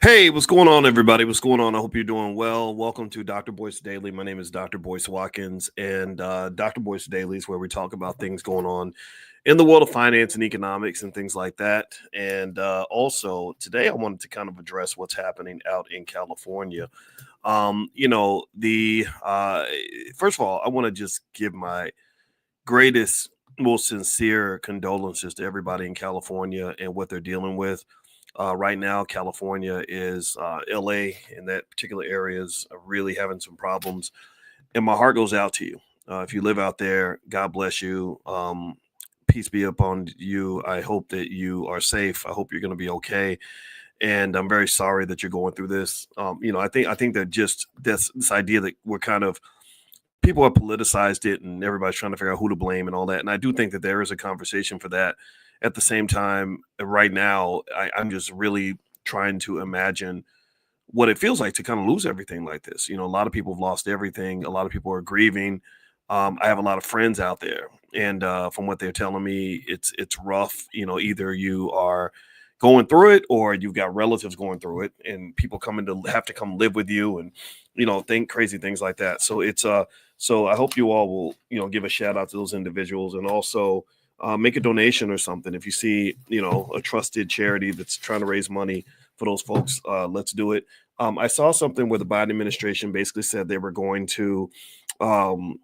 Hey, what's going on, everybody? What's going on? I hope you're doing well. Welcome to Dr. Boyce Daily. My name is Dr. Boyce Watkins, and Dr. Boyce Daily is where we talk about things going on in the world of finance and economics and things like that. And also, today I wanted to kind of address what's happening out in California. The first of all, I want to just give my greatest, most sincere condolences to everybody in California and what they're dealing with. Right now, California is LA, and that particular area is really having some problems. And my heart goes out to you. If you live out there, God bless you. Peace be upon you. I hope that you are safe. I hope you're going to be okay. And I'm very sorry that you're going through this. I think that just this idea that we're kind of people have politicized it and everybody's trying to figure out who to blame and all that. And I do think that there is a conversation for that. At the same time, right now, I'm just really trying to imagine what it feels like to kind of lose everything like this. A lot of people have lost everything. A lot of people are grieving. I have a lot of friends out there, and from what they're telling me, it's rough. Either you are going through it or you've got relatives going through it, and people coming to have to come live with you, and think crazy things like that. So so I hope you all will give a shout out to those individuals, and also make a donation or something. If you see a trusted charity that's trying to raise money for those folks, let's do it. I saw something where the Biden administration basically said they were going to um,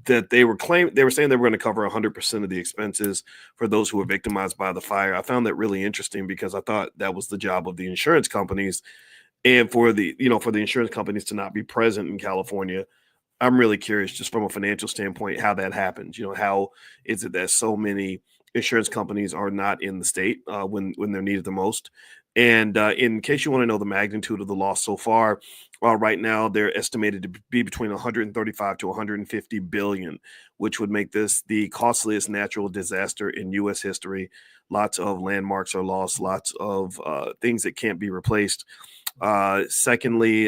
that they were saying they were going to cover 100% of the expenses for those who were victimized by the fire. I found that really interesting because I thought that was the job of the insurance companies, and for the insurance companies to not be present in California. I'm really curious, just from a financial standpoint, how that happens. How is it that so many insurance companies are not in the state when they're needed the most? And in case you want to know the magnitude of the loss so far, right now they're estimated to be between 135 to 150 billion, which would make this the costliest natural disaster in U.S. history. Lots of landmarks are lost, lots of things that can't be replaced. Secondly,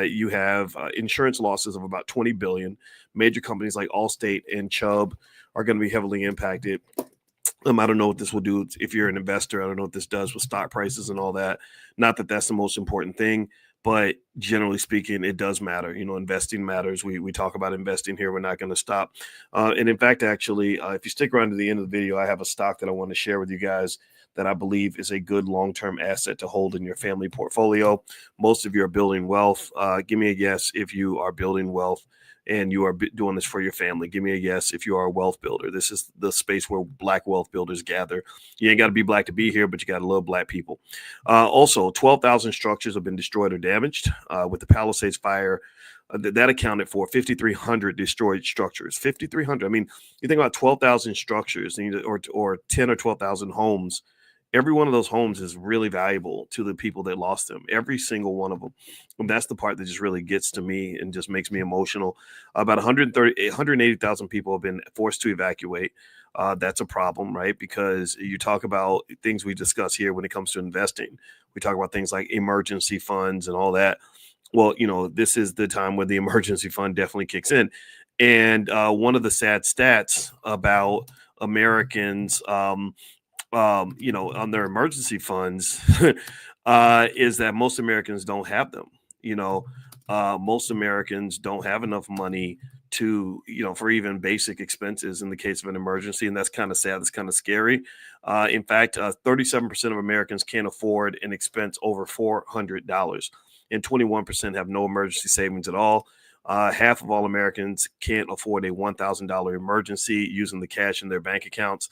you have insurance losses of about 20 billion. Major companies like Allstate and Chubb are going to be heavily impacted. I don't know what this will do if you're an investor. I don't know what this does with stock prices and all that. Not that that's the most important thing, but generally speaking, it does matter. Investing matters. We talk about investing here. We're not going to stop. And in fact, actually, if you stick around to the end of the video, I have a stock that I want to share with you guys that I believe is a good long-term asset to hold in your family portfolio. Most of you are building wealth. Give me a yes if you are building wealth and you are doing this for your family. Give me a yes if you are a wealth builder. This is the space where Black wealth builders gather. You ain't got to be Black to be here, but you got to love Black people. Also, 12,000 structures have been destroyed or damaged with the Palisades Fire. That accounted for 5,300 destroyed structures. 5,300. I mean, you think about 12,000 structures or 10 or 12,000 homes. Every one of those homes is really valuable to the people that lost them, every single one of them. And that's the part that just really gets to me and just makes me emotional. About 180,000 people have been forced to evacuate. That's a problem, right? Because you talk about things we discuss here when it comes to investing. We talk about things like emergency funds and all that. Well, this is the time where the emergency fund definitely kicks in. And one of the sad stats about Americans, on their emergency funds, is that most Americans don't have them. Most Americans don't have enough money to, for even basic expenses in the case of an emergency. And that's kind of sad. That's kind of scary. In fact, 37% of Americans can't afford an expense over $400, and 21% have no emergency savings at all. Half of all Americans can't afford a $1,000 emergency using the cash in their bank accounts.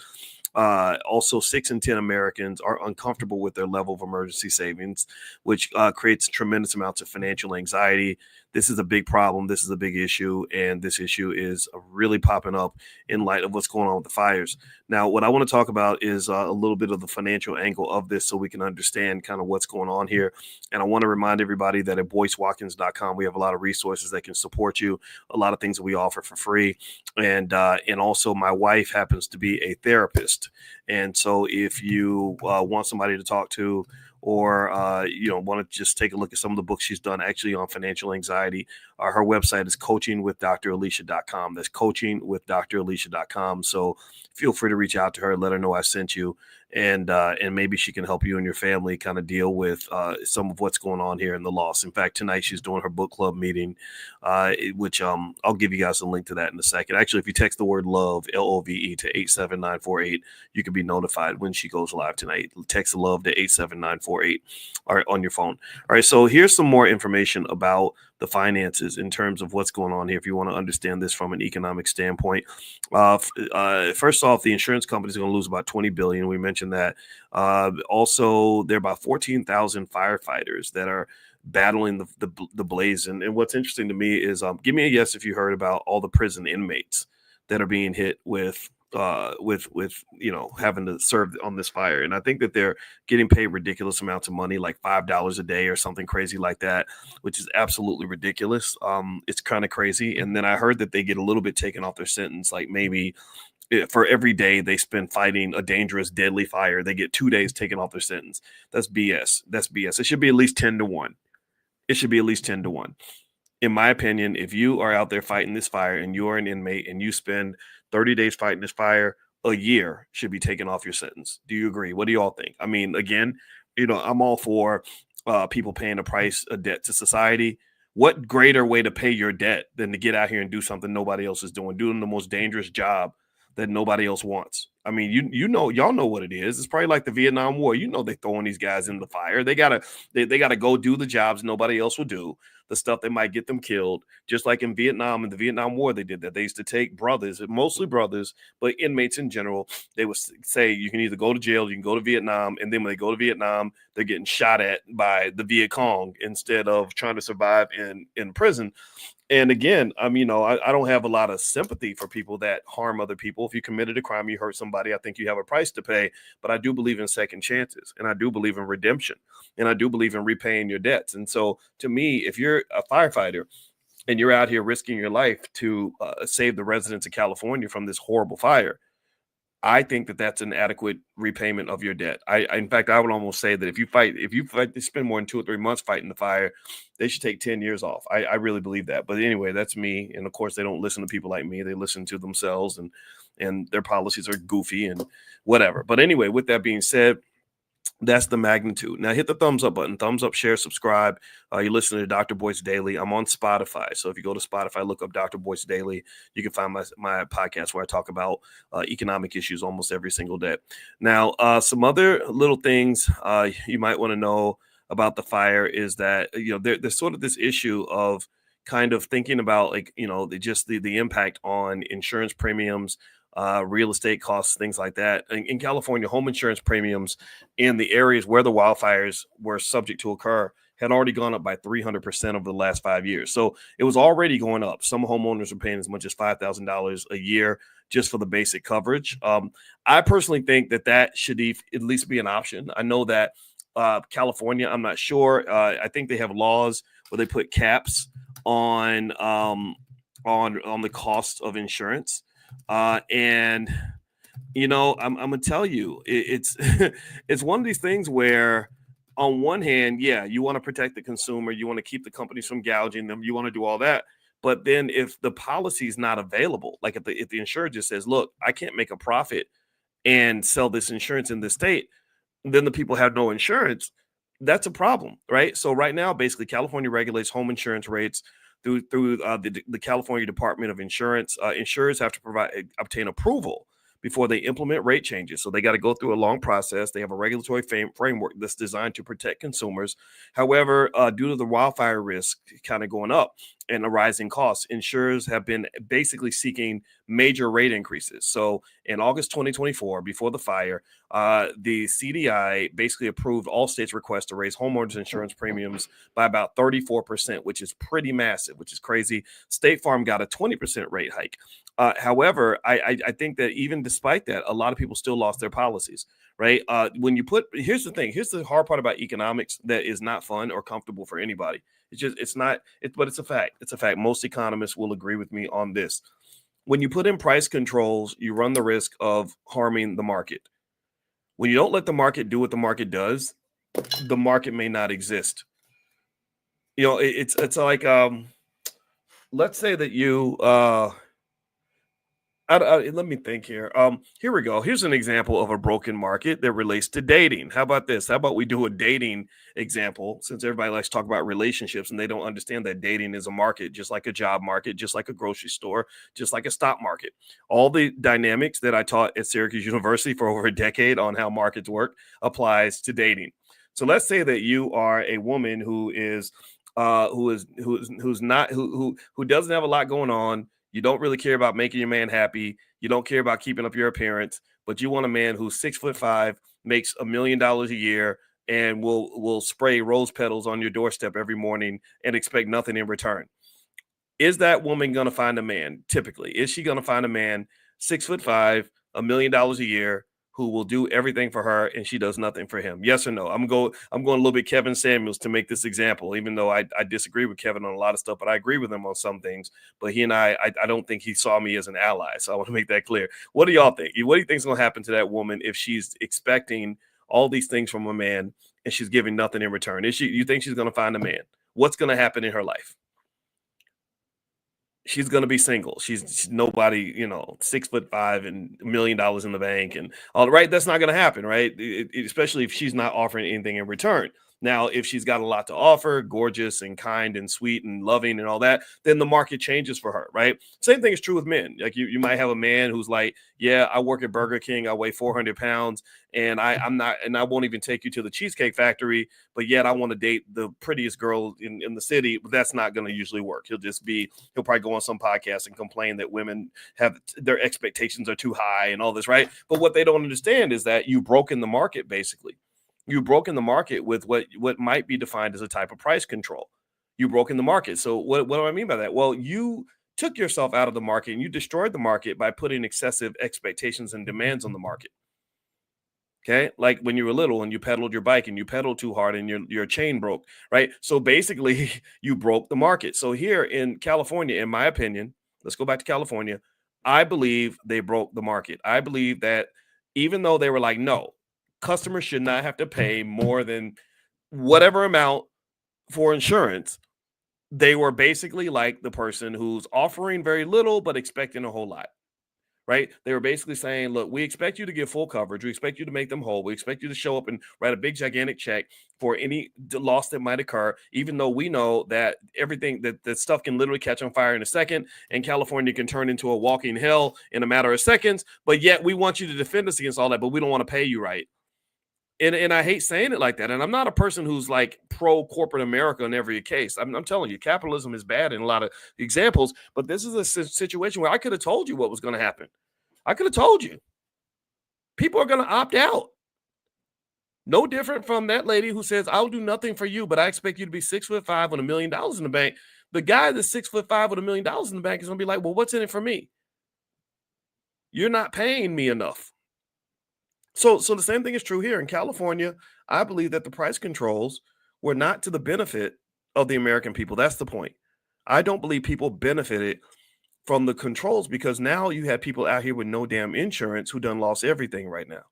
Also, 6 in 10 Americans are uncomfortable with their level of emergency savings, which creates tremendous amounts of financial anxiety. This is a big problem. This is a big issue. And this issue is really popping up in light of what's going on with the fires. Now, what I want to talk about is a little bit of the financial angle of this so we can understand kind of what's going on here. And I want to remind everybody that at boycewatkins.com, we have a lot of resources that can support you, a lot of things that we offer for free. And also my wife happens to be a therapist. And so if you want somebody to talk to, or want to just take a look at some of the books she's done actually on financial anxiety, her website is coachingwithdralicia.com. That's coachingwithdralicia.com. So feel free to reach out to her, let her know I sent you, and maybe she can help you and your family kind of deal with some of what's going on here in the loss. In fact, tonight she's doing her book club meeting, which I'll give you guys a link to that in a second. Actually, if you text the word love, LOVE, to 87948, you can be notified when she goes live tonight. Text love to 87948 on your phone. All right, so here's some more information about the finances in terms of what's going on here. If you want to understand this from an economic standpoint, first off, the insurance company is going to lose about $20 billion. We mentioned that. Also, there are about 14,000 firefighters that are battling the blaze. And what's interesting to me is, give me a yes if you heard about all the prison inmates that are being hit with having to serve on this fire. And I think that they're getting paid ridiculous amounts of money, like $5 a day or something crazy like that, which is absolutely ridiculous. It's kind of crazy. And then I heard that they get a little bit taken off their sentence, like maybe for every day they spend fighting a dangerous, deadly fire, they get 2 days taken off their sentence. That's BS. That's BS. It should be at least 10-1. It should be at least 10-1. In my opinion, if you are out there fighting this fire and you're an inmate and you spend 30 days fighting this fire, a year should be taken off your sentence. Do you agree? What do you all think? I mean, again, I'm all for people paying a debt to society. What greater way to pay your debt than to get out here and do something nobody else is doing the most dangerous job that nobody else wants? I mean, y'all know what it is. It's probably like the Vietnam War. They throwing these guys in the fire. They gotta go do the jobs nobody else will do, the stuff that might get them killed. Just like in Vietnam, in the Vietnam War, they did that. They used to take brothers, mostly brothers, but inmates in general. They would say you can either go to jail, you can go to Vietnam, and then when they go to Vietnam, they're getting shot at by the Viet Cong instead of trying to survive in prison. And again, I don't have a lot of sympathy for people that harm other people. If you committed a crime, you hurt somebody, I think you have a price to pay. But I do believe in second chances, and I do believe in redemption, and I do believe in repaying your debts. And so to me, if you're a firefighter and you're out here risking your life to save the residents of California from this horrible fire, I think that that's an adequate repayment of your debt. In fact, I would almost say that if you fight, they spend more than 2 or 3 months fighting the fire, they should take 10 years off. I really believe that. But anyway, that's me. And of course, they don't listen to people like me. They listen to themselves, and their policies are goofy and whatever. But anyway, with that being said, that's the magnitude. Now hit the thumbs up button, thumbs up, share, subscribe. You're listening to Dr. Boyce Daily. I'm on Spotify. So if you go to Spotify, look up Dr. Boyce Daily, you can find my podcast where I talk about economic issues almost every single day. Now, some other little things you might want to know about the fire is that, there's sort of this issue of kind of thinking about the impact on insurance premiums, real estate costs, things like that. In California, home insurance premiums in the areas where the wildfires were subject to occur had already gone up by 300% over the last 5 years. So it was already going up. Some homeowners were paying as much as $5,000 a year just for the basic coverage. I personally think that should at least be an option. I know that California, I'm not sure. I think they have laws where they put caps on the cost of insurance. I'm gonna tell you, it's it's one of these things where, on one hand, yeah, you want to protect the consumer, you want to keep the companies from gouging them, you want to do all that. But then if the policy is not available, like if the insurer just says, look, I can't make a profit and sell this insurance in this state, then the people have no insurance. That's a problem, right? So right now, basically, California regulates home insurance rates through the California Department of Insurance. Insurers have to obtain approval before they implement rate changes. So they got to go through a long process. They have a regulatory framework that's designed to protect consumers. However, due to the wildfire risk kind of going up and the rising costs, insurers have been basically seeking major rate increases. So in August 2024, before the fire, the CDI basically approved Allstate's request to raise homeowners insurance premiums by about 34%, which is pretty massive, which is crazy. State Farm got a 20% rate hike. However, I think that even despite that, a lot of people still lost their policies, right? Here's the thing. Here's the hard part about economics that is not fun or comfortable for anybody. But it's a fact. It's a fact. Most economists will agree with me on this. When you put in price controls, you run the risk of harming the market. When you don't let the market do what the market does, the market may not exist. It's like, let's say that you, Let me think here. Here we go. Here's an example of a broken market that relates to dating. How about this? How about we do a dating example, since everybody likes to talk about relationships and they don't understand that dating is a market, just like a job market, just like a grocery store, just like a stock market. All the dynamics that I taught at Syracuse University for over a decade on how markets work applies to dating. So let's say that you are a woman who doesn't have a lot going on. You don't really care about making your man happy. You don't care about keeping up your appearance, but you want a man who's 6'5", makes $1 million a year, and will spray rose petals on your doorstep every morning and expect nothing in return. Is that woman going to find a man? Typically, is she going to find a man 6'5", $1 million a year, who will do everything for her and she does nothing for him? Yes or no? I'm going a little bit Kevin Samuels to make this example, even though I disagree with Kevin on a lot of stuff, but I agree with him on some things. But he and I don't think he saw me as an ally. So I want to make that clear. What do y'all think? What do you think is going to happen to that woman if she's expecting all these things from a man and she's giving nothing in return? You think she's going to find a man? What's going to happen in her life? She's gonna be single. She's nobody, 6'5" and $1 million in the bank and all right. That's not gonna happen, right? Especially if she's not offering anything in return. Now, if she's got a lot to offer, gorgeous and kind and sweet and loving and all that, then the market changes for her, right? Same thing is true with men. Like you might have a man who's like, yeah, I work at Burger King, I weigh 400 pounds, and I'm not, and I won't even take you to the Cheesecake Factory, but yet I want to date the prettiest girl in the city. But that's not going to usually work. He'll probably go on some podcast and complain that women have their expectations are too high and all this, right? But what they don't understand is that you've broken the market. Basically, you've broken the market with what might be defined as a type of price control. You've broken the market. So what do I mean by that? Well, you took yourself out of the market and you destroyed the market by putting excessive expectations and demands on the market. Okay. Like when you were little and you pedaled your bike and you pedaled too hard and your chain broke, right? So basically you broke the market. So here in California, in my opinion, let's go back to California. I believe they broke the market. I believe that even though they were like, no, customers should not have to pay more than whatever amount for insurance, they were basically like the person who's offering very little but expecting a whole lot. Right? They were basically saying, look, we expect you to give full coverage. We expect you to make them whole. We expect you to show up and write a big, gigantic check for any loss that might occur, even though we know that everything that stuff can literally catch on fire in a second, and California can turn into a walking hell in a matter of seconds. But yet we want you to defend us against all that, but we don't want to pay you right. And I hate saying it like that. And I'm not a person who's like pro corporate America in every case. I'm telling you, capitalism is bad in a lot of examples. But this is a situation where I could have told you what was going to happen. I could have told you. People are going to opt out. No different from that lady who says, I'll do nothing for you, but I expect you to be 6'5" with $1 million in the bank. The guy that's 6'5" with $1 million in the bank is going to be like, well, what's in it for me? You're not paying me enough. So the same thing is true here in California. I believe that the price controls were not to the benefit of the American people. That's the point. I don't believe people benefited from the controls because now you have people out here with no damn insurance who done lost everything right now.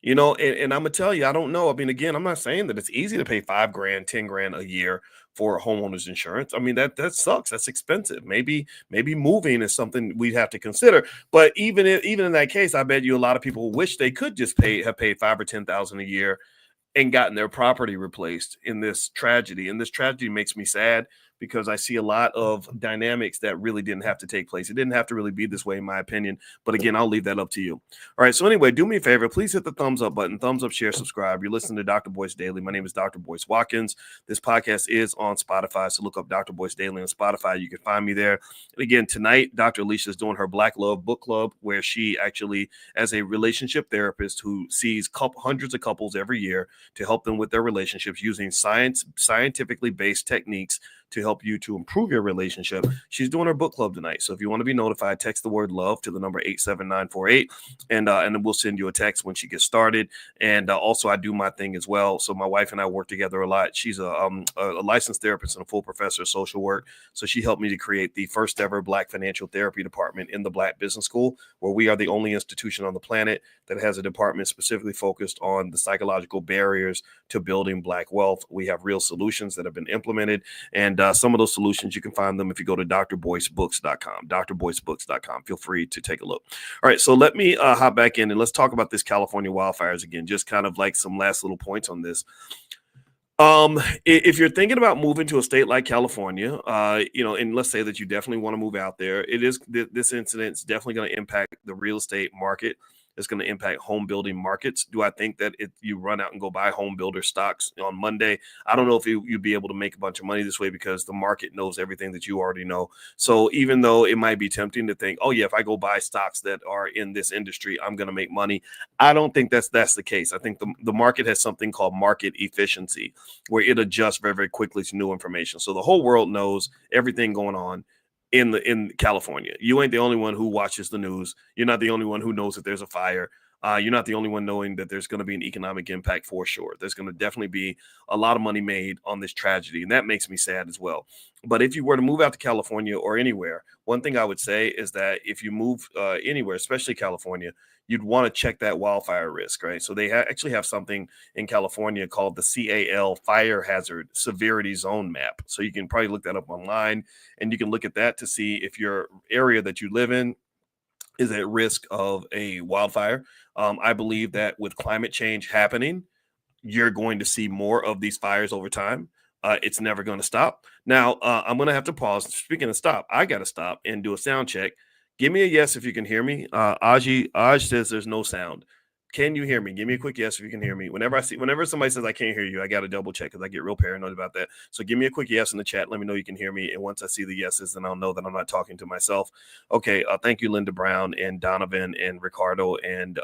And I'm gonna tell you, I don't know. I mean, again, I'm not saying that it's easy to pay $5,000, $10,000 a year for homeowners insurance. I mean, that sucks. That's expensive. Maybe moving is something we'd have to consider. But even in that case, I bet you a lot of people wish they could just have paid 5,000 or 10,000 a year and gotten their property replaced in this tragedy. And this tragedy makes me sad because I see a lot of dynamics that really didn't have to take place. It didn't have to really be this way, in my opinion. But again, I'll leave that up to you. All right. So anyway, do me a favor. Please hit the thumbs up button. Thumbs up, share, subscribe. You're listening to Dr. Boyce Daily. My name is Dr. Boyce Watkins. This podcast is on Spotify. So look up Dr. Boyce Daily on Spotify. You can find me there. And again, tonight, Dr. Alicia is doing her Black Love Book Club, where she actually, as a relationship therapist who sees hundreds of couples every year to help them with their relationships using scientifically based techniques to help you to improve your relationship. She's doing her book club tonight. So if you want to be notified, text the word love to the number 87948, and then we'll send you a text when she gets started. And also I do my thing as well. So my wife and I work together a lot. She's a licensed therapist and a full professor of social work. So she helped me to create the first ever Black financial therapy department in the Black Business School, where we are the only institution on the planet that has a department specifically focused on the psychological barriers to building Black wealth. We have real solutions that have been implemented, and some of those solutions, you can find them if you go to drboycebooks.com, drboycebooks.com. Feel free to take a look. All right, so let me hop back in and let's talk about this California wildfires again, just kind of like some last little points on this. If you're thinking about moving to a state like California, and let's say that you definitely want to move out there, this incident is definitely going to impact the real estate market. It's going to impact home building markets. Do I think that if you run out and go buy home builder stocks on Monday, I don't know if you'd be able to make a bunch of money this way because the market knows everything that you already know. So even though it might be tempting to think, oh yeah, if I go buy stocks that are in this industry, I'm going to make money. I don't think that's the case. I think the market has something called market efficiency, where it adjusts very, very quickly to new information. So the whole world knows everything going on in California. You ain't the only one who watches the news. You're not the only one who knows that there's a fire. You're not the only one knowing that there's going to be an economic impact for sure. There's going to definitely be a lot of money made on this tragedy, and that makes me sad as well. But if you were to move out to California or anywhere, one thing I would say is that if you move anywhere, especially California, you'd want to check that wildfire risk, right? So they actually have something in California called the CAL Fire Hazard Severity Zone Map. So you can probably look that up online, and you can look at that to see if your area that you live in is at risk of a wildfire. I believe that with climate change happening, you're going to see more of these fires over time. It's never going to stop. Now, I'm going to have to pause. Speaking of stop, I got to stop and do a sound check. Give me a yes if you can hear me. Aj says there's no sound. Can you hear me? Give me a quick yes if you can hear me. Whenever somebody says I can't hear you, I got to double check because I get real paranoid about that. So give me a quick yes in the chat. Let me know you can hear me. And once I see the yeses, then I'll know that I'm not talking to myself. Okay. Thank you, Linda Brown and Donovan and Ricardo and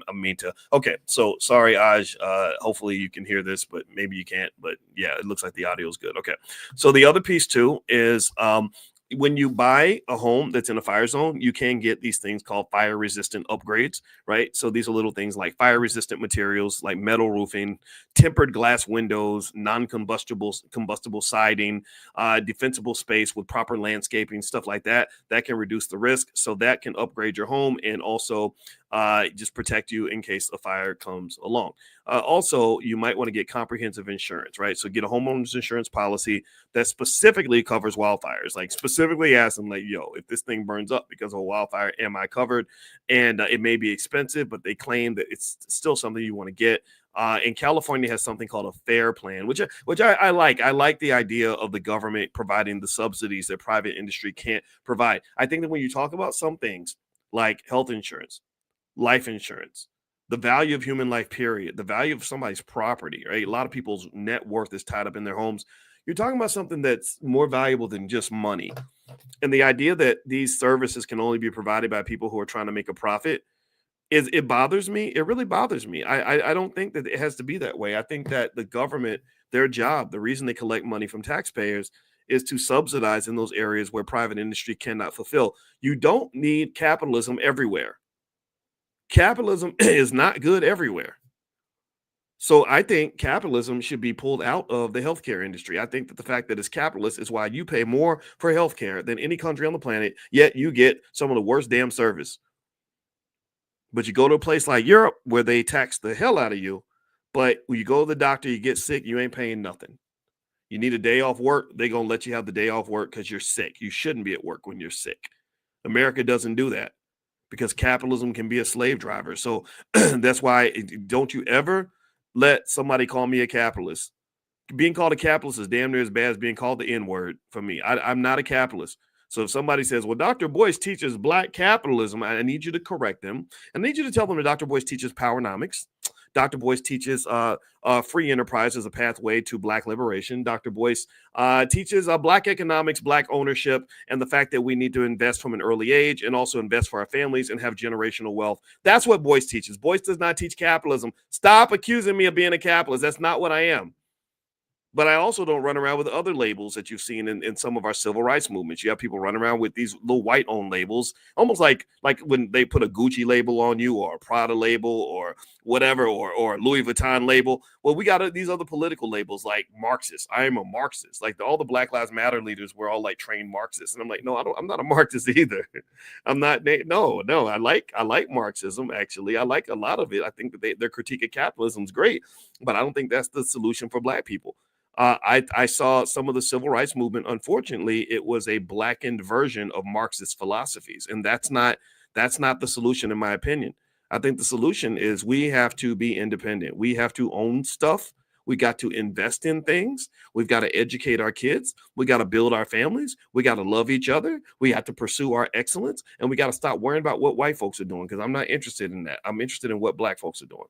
Aminta. Okay. So sorry, Aj. Hopefully you can hear this, but maybe you can't. But yeah, it looks like the audio is good. Okay. So the other piece too is when you buy a home that's in a fire zone, you can get these things called fire resistant upgrades, right? So these are little things like fire resistant materials, like metal roofing, tempered glass windows, combustible siding, defensible space with proper landscaping, stuff like that. That can reduce the risk. So that can upgrade your home and also just protect you in case a fire comes along. Also, you might want to get comprehensive insurance, right? So get a homeowner's insurance policy that specifically covers wildfires. Like specifically ask them, like, yo, if this thing burns up because of a wildfire, am I covered? And it may be expensive, but they claim that it's still something you want to get. And California has something called a FAIR plan, which I like. I like the idea of the government providing the subsidies that private industry can't provide. I think that when you talk about some things like health insurance, life insurance, the value of human life, period, the value of somebody's property, right? A lot of people's net worth is tied up in their homes. You're talking about something that's more valuable than just money. And the idea that these services can only be provided by people who are trying to make a profit it bothers me. It really bothers me. I don't think that it has to be that way. I think that the government, their job, the reason they collect money from taxpayers is to subsidize in those areas where private industry cannot fulfill. You don't need capitalism everywhere. Capitalism is not good everywhere. So I think capitalism should be pulled out of the healthcare industry. I think that the fact that it's capitalist is why you pay more for healthcare than any country on the planet, yet you get some of the worst damn service. But you go to a place like Europe where they tax the hell out of you, but when you go to the doctor, you get sick, you ain't paying nothing. You need a day off work, they're going to let you have the day off work because you're sick. You shouldn't be at work when you're sick. America doesn't do that because capitalism can be a slave driver. So that's why don't you ever let somebody call me a capitalist. Being called a capitalist is damn near as bad as being called the N-word for me. I'm not a capitalist. So if somebody says, well, Dr. Boyce teaches black capitalism, I need you to correct them. I need you to tell them that Dr. Boyce teaches powernomics. Dr. Boyce teaches free enterprise as a pathway to black liberation. Dr. Boyce teaches black economics, black ownership, and the fact that we need to invest from an early age and also invest for our families and have generational wealth. That's what Boyce teaches. Boyce does not teach capitalism. Stop accusing me of being a capitalist. That's not what I am. But I also don't run around with other labels that you've seen in some of our civil rights movements. You have people running around with these little white-owned labels, almost like when they put a Gucci label on you, or a Prada label, or whatever, or a Louis Vuitton label. Well, we got these other political labels like Marxist. I am a Marxist. Like all the Black Lives Matter leaders were all like trained Marxists, and I'm like, no, I'm not a Marxist either. I'm not. No. I like Marxism. Actually, I like a lot of it. I think that their critique of capitalism is great, but I don't think that's the solution for Black people. I saw some of the civil rights movement. Unfortunately, it was a blackened version of Marxist philosophies, and that's not the solution, in my opinion. I think the solution is we have to be independent. We have to own stuff. We got to invest in things. We've got to educate our kids. We got to build our families. We got to love each other. We have to pursue our excellence, and we got to stop worrying about what white folks are doing, because I'm not interested in that. I'm interested in what Black folks are doing.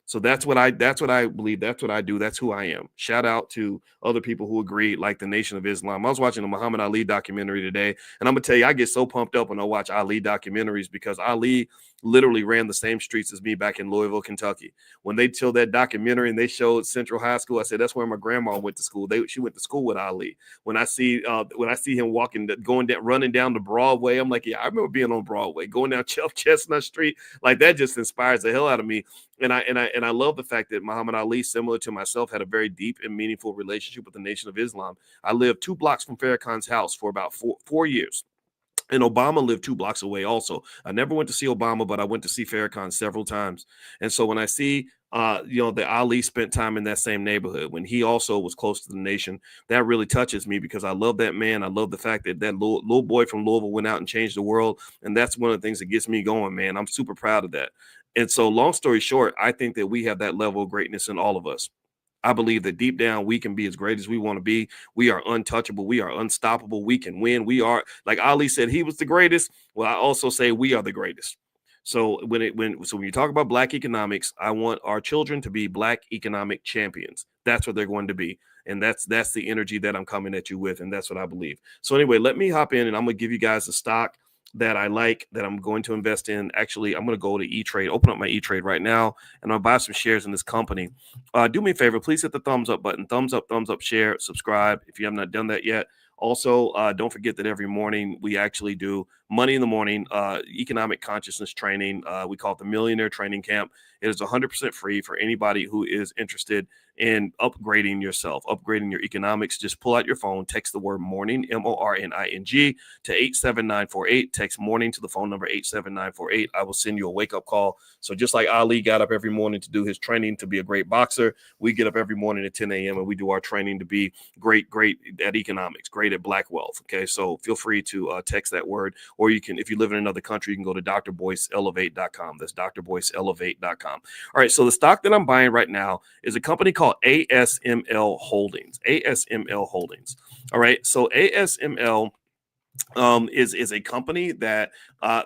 So that's what I believe. That's what I do. That's who I am. Shout out to other people who agree, like the Nation of Islam. I was watching the Muhammad Ali documentary today, and I'm gonna tell you, I get so pumped up when I watch Ali documentaries, because Ali literally ran the same streets as me back in Louisville, Kentucky. When they showed that documentary and they showed Central High School, I said that's where my grandma went to school. She went to school with Ali. When I see him running down the Broadway, I'm like, yeah, I remember being on Broadway, going down Chestnut Street. Like, that just inspires the hell out of me. And I love the fact that Muhammad Ali, similar to myself, had a very deep and meaningful relationship with the Nation of Islam. I lived 2 blocks from Farrakhan's house for about four years. And Obama lived 2 blocks away also. I never went to see Obama, but I went to see Farrakhan several times. And so when I see, that Ali spent time in that same neighborhood, when he also was close to the nation, that really touches me, because I love that man. I love the fact that little boy from Louisville went out and changed the world. And that's one of the things that gets me going, man. I'm super proud of that. And so, long story short, I think that we have that level of greatness in all of us. I believe that deep down we can be as great as we want to be. We are untouchable. We are unstoppable. We can win. We are, like Ali said, he was the greatest. Well, I also say we are the greatest. So when you talk about Black economics, I want our children to be Black economic champions. That's what they're going to be. And that's the energy that I'm coming at you with. And that's what I believe. So anyway, let me hop in, and I'm going to give you guys a stock that I like, that I'm going to invest in. Actually, I'm going to go to E-Trade, open up my E-Trade right now, and I'll buy some shares in this company. Do me a favor, please hit the thumbs up button. Thumbs up, share, subscribe if you have not done that yet. Also, don't forget that every morning we actually do Money in the Morning economic consciousness training. We call it the Millionaire Training Camp. It is 100% free for anybody who is interested in upgrading yourself, upgrading your economics. Just pull out your phone, text the word morning, MORNING, to 87948. Text morning to the phone number 87948. I will send you a wake-up call. So just like Ali got up every morning to do his training to be a great boxer, we get up every morning at 10 a.m. and we do our training to be great at economics, great at Black wealth. Okay, so feel free to text that word, or you can, if you live in another country, you can go to drboyceelevate.com. That's drboyceelevate.com. All right, so the stock that I'm buying right now is a company called ASML Holdings. ASML Holdings. All right, so ASML is a company that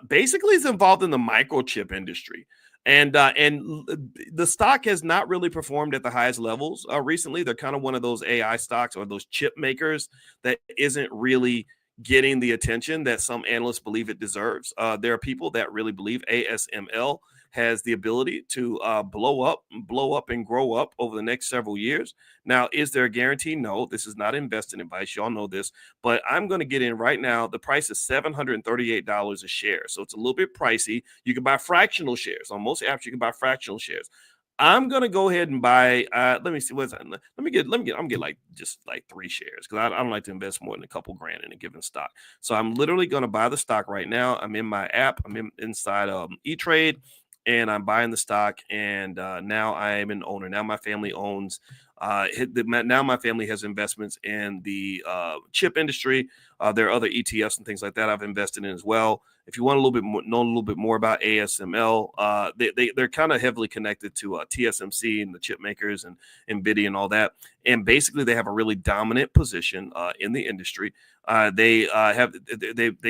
basically is involved in the microchip industry. And the stock has not really performed at the highest levels recently. They're kind of one of those AI stocks, or those chip makers, that isn't really getting the attention that some analysts believe it deserves. There are people that really believe ASML has the ability to blow up and grow up over the next several years. Now, is there a guarantee? No, this is not investing advice. Y'all know this, but I'm going to get in right now. The price is $738 a share. So it's a little bit pricey. You can buy fractional shares. On most apps, you can buy fractional shares. I'm gonna go ahead and buy. Let me see what's that. I'm gonna get like just like 3 shares, because I don't like to invest more than a couple grand in a given stock. So I'm literally gonna buy the stock right now. I'm in my app. I'm inside E-Trade, and I'm buying the stock. And now I am an owner. Now my family owns. Now my family has investments in the chip industry. There are other ETFs and things like that I've invested in as know a little bit more about ASML. They're kind of heavily connected to TSMC and the chip makers and NVIDIA and all that. And basically, they have a really dominant position in the industry. They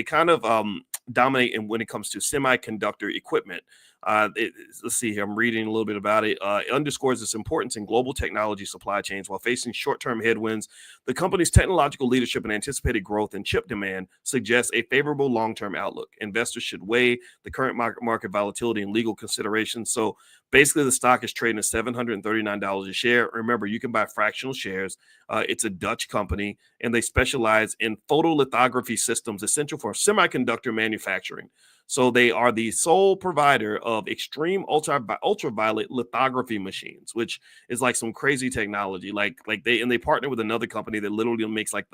kind of dominate when it comes to semiconductor equipment. Let's see here. I'm reading a little bit about it. It underscores its importance in global technology supply chains while facing short-term headwinds. The company's technological leadership and anticipated growth in chip demand suggests a favorable long-term outlook. Investors should weigh the current market volatility and legal considerations. So Basically, the stock is trading at $739 a share. Remember, you can buy fractional shares. It's a Dutch company, and they specialize in photolithography systems essential for semiconductor manufacturing. So they are the sole provider of extreme ultraviolet lithography machines, which is like some crazy technology. Like they partner with another company that literally makes like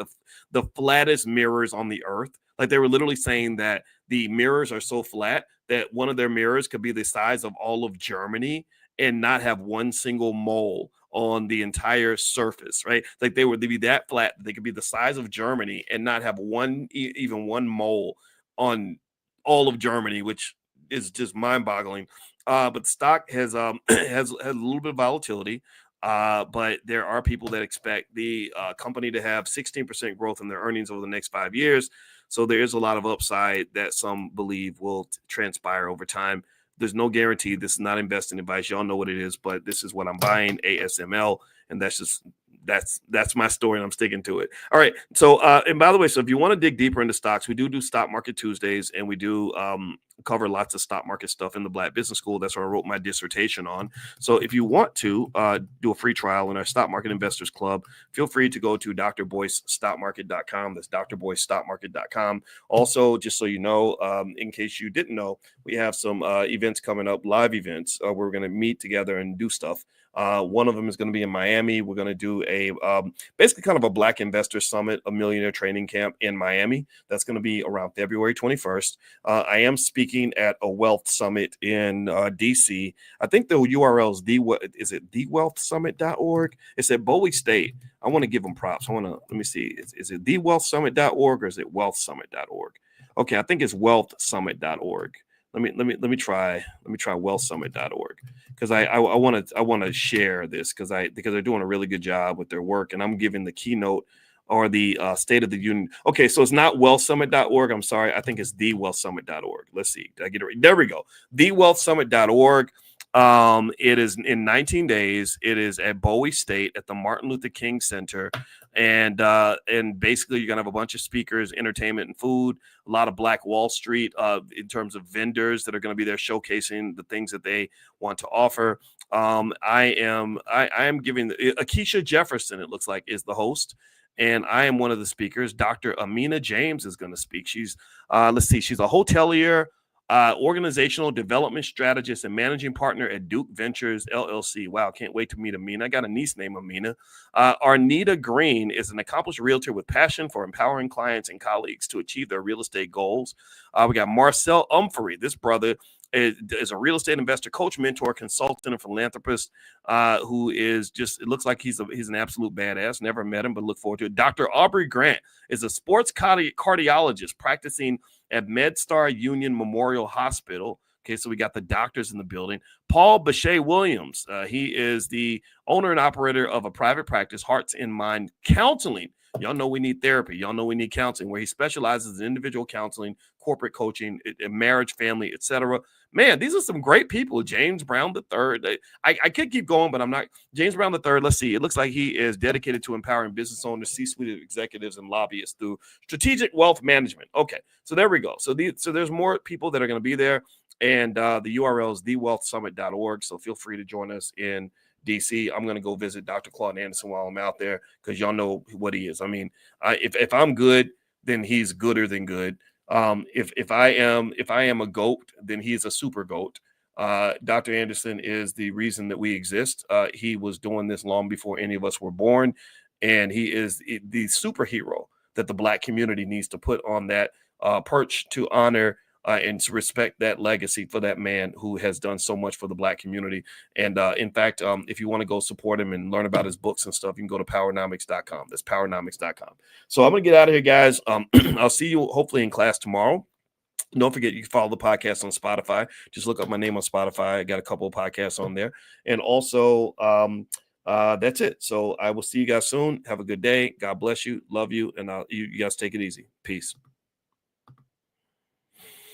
the flattest mirrors on the earth. Like they were literally saying that the mirrors are so flat that one of their mirrors could be the size of all of Germany and not have one single mole on the entire surface, right? Like they would be that flat that they could be the size of Germany and not have even one mole on all of Germany, which is just mind-boggling. But the stock has has a little bit of volatility. But there are people that expect the company to have 16% growth in their earnings over the next 5 years. So there is a lot of upside that some believe will transpire over time. There's no guarantee. This is not investing advice. Y'all know what it is, but this is what I'm buying, ASML, and that's my story, and I'm sticking to it. All right. So, and by the way, so if you want to dig deeper into stocks, we do Stock Market Tuesdays, and we do cover lots of stock market stuff in the Black Business School. That's where I wrote my dissertation on. So if you want to do a free trial in our Stock Market Investors Club, feel free to go to drboycestockmarket.com. That's drboycestockmarket.com. Also, just so you know, in case you didn't know, we have some events coming up, live events. We're going to meet together and do stuff. One of them is going to be in Miami. We're going to do a basically kind of a Black Investor Summit, a millionaire training camp in Miami. That's going to be around February 21st. I am speaking at a wealth summit in DC. I think the URL is thewealthsummit.org. It's at Bowie State. I want to give them props. Let me see. Is it thewealthsummit.org or is it wealthsummit.org? Okay, I think it's wealthsummit.org. Let me try wealthsummit.org because I want to share this because they're doing a really good job with their work, and I'm giving the keynote or the State of the Union. Okay, so it's not wealthsummit.org. I'm sorry. I think it's thewealthsummit.org. Let's see. Did I get it right? There we go. Thewealthsummit.org. It is in 19 days. It is at Bowie State at the Martin Luther King Center. And basically you're going to have a bunch of speakers, entertainment and food, a lot of Black Wall Street in terms of vendors that are going to be there showcasing the things that they want to offer. I am giving Akeisha Jefferson, it looks like, is the host. And I am one of the speakers. Dr. Amina James is going to speak. She's, she's a hotelier, organizational development strategist and managing partner at Duke Ventures, LLC. Wow, can't wait to meet Amina. I got a niece named Amina. Arnita Green is an accomplished realtor with passion for empowering clients and colleagues to achieve their real estate goals. We got Marcel Umphrey. This brother is a real estate investor, coach, mentor, consultant, and philanthropist who is just, it looks like he's an absolute badass. Never met him, but look forward to it. Dr. Aubrey Grant is a sports cardiologist practicing at MedStar Union Memorial Hospital. Okay, so we got the doctors in the building. Paul Bechet Williams, he is the owner and operator of a private practice, Hearts in Mind Counseling. Y'all know we need therapy. Y'all know we need counseling, where he specializes in individual counseling, corporate coaching, marriage, family, etc. Man, these are some great people. James Brown III. I could keep going, but I'm not. James Brown III, let's see. It looks like he is dedicated to empowering business owners, C-suite executives, and lobbyists through strategic wealth management. Okay, so there we go. So there's more people that are going to be there, and the URL is thewealthsummit.org, so feel free to join us in DC. I'm going to go visit Dr. Claude Anderson while I'm out there because y'all know what he is. I mean, if I'm good, then he's gooder than good. If I am a goat, then he's a super goat. Dr. Anderson is the reason that we exist. He was doing this long before any of us were born, and he is the superhero that the Black community needs to put on that perch to honor and to respect that legacy for that man who has done so much for the Black community. And in fact, if you want to go support him and learn about his books and stuff, you can go to powernomics.com. That's powernomics.com. So I'm going to get out of here, guys. I'll see you hopefully in class tomorrow. Don't forget, you can follow the podcast on Spotify. Just look up my name on Spotify. I got a couple of podcasts on there. And also, that's it. So I will see you guys soon. Have a good day. God bless you. Love you. And you guys take it easy. Peace.